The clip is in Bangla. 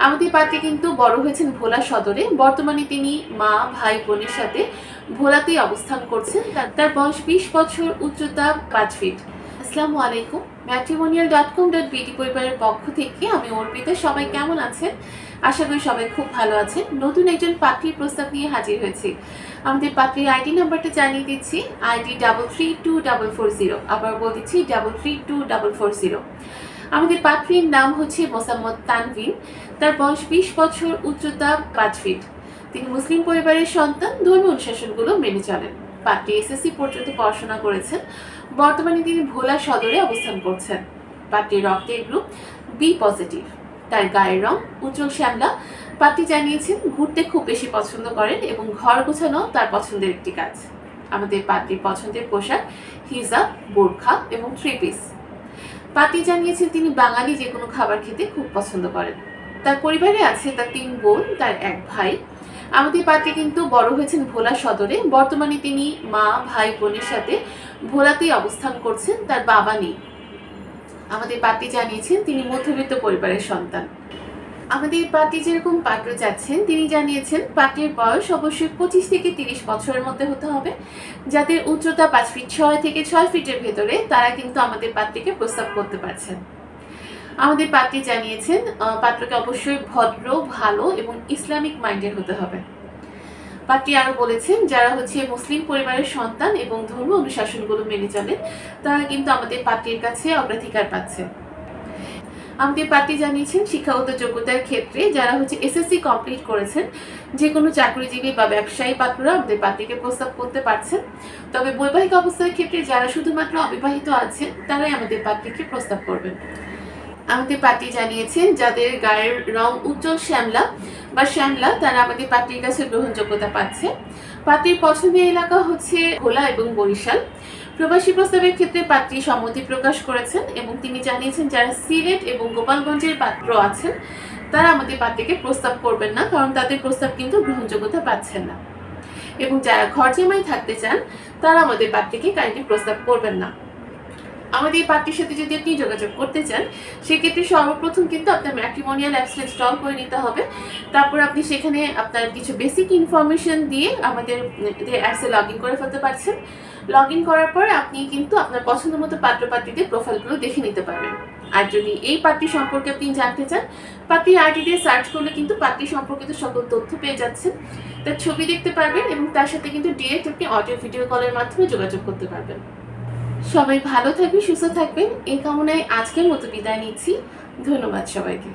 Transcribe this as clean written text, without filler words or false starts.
আমাদের পাত্রী কিন্তু বড় হয়েছেন ভোলা সদরে। বর্তমানে তিনি মা ভাই বোনের সাথে ভোলাতেই অবস্থান করছেন। তার বয়স 20 বছর, উচ্চতা 5 ফিট। আসসালামু আলাইকুম। matrimonial.com.বিডি পরিবারের পক্ষ থেকে আমি অর্পিতা। সবাই কেমন আছেন? আশা করি সবাই খুব ভালো আছেন। নতুন একজন পাত্রীর প্রস্তাব নিয়ে হাজির হয়েছি। আমাদের পাত্রীর আইডি নাম্বারটা জানিয়ে দিচ্ছি। আইডি 332440। আবার বলছি 332440। আমাদের পাত্রীর নাম হচ্ছে মোসাম্মদ তানভীর। তার বয়স 20 বছর, উচ্চতা 5 ফিট। তিনি মুসলিম পরিবারের সন্তান, ধর্মীয় অনুশাসনগুলো মেনে চলেন। পাত্রী এসএসসি পর্যন্ত পড়াশোনা করেছেন। বর্তমানে তিনি ভোলা সদরে অবস্থান করছেন। পাত্রীর রক্তের গ্রুপ বি পজিটিভ। তার গায়ের রং উজ্জ্বল শ্যামলা। পাত্রী জানিয়েছেন ঘুরতে খুব বেশি পছন্দ করেন এবং ঘর গোছানো তার পছন্দের একটি কাজ। আমাদের পাত্রীর পছন্দের পোশাক হিজাব, বোরখা এবং থ্রি পিস। পাত্রী জানিয়েছেন তিনি বাঙালি যে কোনো খাবার খেতে খুব পছন্দ করেন। তার পরিবারে আছে তার 3 বোন, তার 1 ভাই। আমাদের পাত্রী কিন্তু বড় হয়েছেন ভোলা সদরে। বর্তমানে তিনি মা ভাই বোনের সাথে ভোলাতেই অবস্থান করছেন। তার বাবা নেই। আমাদের পাত্রী জানিয়েছেন তিনি মধ্যবিত্ত পরিবারের সন্তান। আমাদের পাত্রী যেরকম পাত্র চাচ্ছেন তিনি জানিয়েছেন পাত্রীর বয়স অবশ্যই 25 থেকে 30 বছরের মধ্যে হতে হবে। যাদের উচ্চতা 5 ফিট 6 থেকে 6 ফিটের ভেতরে, তারা কিন্তু আমাদের পাত্রীকে প্রস্তাব করতে পারছেন। আমাদের পাত্রী জানিয়েছেন পাত্রকে অবশ্যই ভদ্র, ভালো এবং ইসলামিক মাইন্ডের হতে হবে। পাত্রী আরো বলেছেন যারা মুসলিম পরিবারের সন্তান এবং ধর্ম অনুশাসনগুলো মেনে চলেন, তারা কিন্তু আমাদের পাত্রীর কাছে অগ্রাধিকার পাচ্ছে। আমাদের পাত্রী জানিয়েছেন শিক্ষাগত যোগ্যতার ক্ষেত্রে যারা এসএসসি কমপ্লিট করেছেন, যে কোনো চাকরিজীবী বা ব্যবসায়ী পাত্ররা আমাদের পাত্রীকে প্রস্তাব করতে পারছেন। তবে বৈবাহিক অবস্থার ক্ষেত্রে যারা শুধুমাত্র অবিবাহিত আছেন, তারাই আমাদের পাত্রীকে প্রস্তাব করবেন। আমাদের পাত্রী জানিয়েছেন যাদের গায়ের রং উজ্জ্বল শ্যামলা বা শ্যামলা, তারা আমাদের পাত্রীর কাছে গ্রহণযোগ্যতা পাচ্ছে। পাত্রীর পছন্দের এলাকা ভোলা এবং বরিশাল। প্রবাসী প্রস্তাবের ক্ষেত্রে পাত্রী সম্মতি প্রকাশ করেছেন এবং তিনি জানিয়েছেন যারা সিলেট এবং গোপালগঞ্জের পাত্র আছেন, তারা আমাদের পাত্রীকে প্রস্তাব করবেন না, কারণ তাদের প্রস্তাব কিন্তু গ্রহণযোগ্যতা পাচ্ছেন না। এবং যারা ঘর জামাই থাকতে চান, তারা আমাদের পাত্রীকে কাইন্ডলি প্রস্তাব করবেন না। আমাদের এই পাত্রীর সাথে যদি আপনি যোগাযোগ করতে চান, সেক্ষেত্রে সর্বপ্রথম কিন্তু আপনার ম্যাট্রিমোনিয়াল অ্যাপসটা ইনস্টল করে নিতে হবে। তারপর আপনি সেখানে আপনার কিছু বেসিক ইনফরমেশন দিয়ে আমাদের অ্যাপসে লগ ইন করে ফেলতে পারছেন। লগ ইন করার পর আপনি কিন্তু আপনার পছন্দ মতো পাত্রীদের প্রোফাইলগুলো দেখে নিতে পারবেন। আর যদি এই পাত্রী সম্পর্কে আপনি জানতে চান, পাত্রীর আইডি দিয়ে সার্চ করলে কিন্তু পাত্রী সম্পর্কিত সকল তথ্য পেয়ে যাচ্ছেন। তার ছবি দেখতে পারবেন এবং তার সাথে কিন্তু ডিরেক্ট আপনি অডিও ভিডিও কলের মাধ্যমে যোগাযোগ করতে পারবেন। সবাই ভালো থাকবেন, সুস্থ থাকবেন এই কামনায় আজকের মতো বিদায় নিচ্ছি। ধন্যবাদ সবাইকে।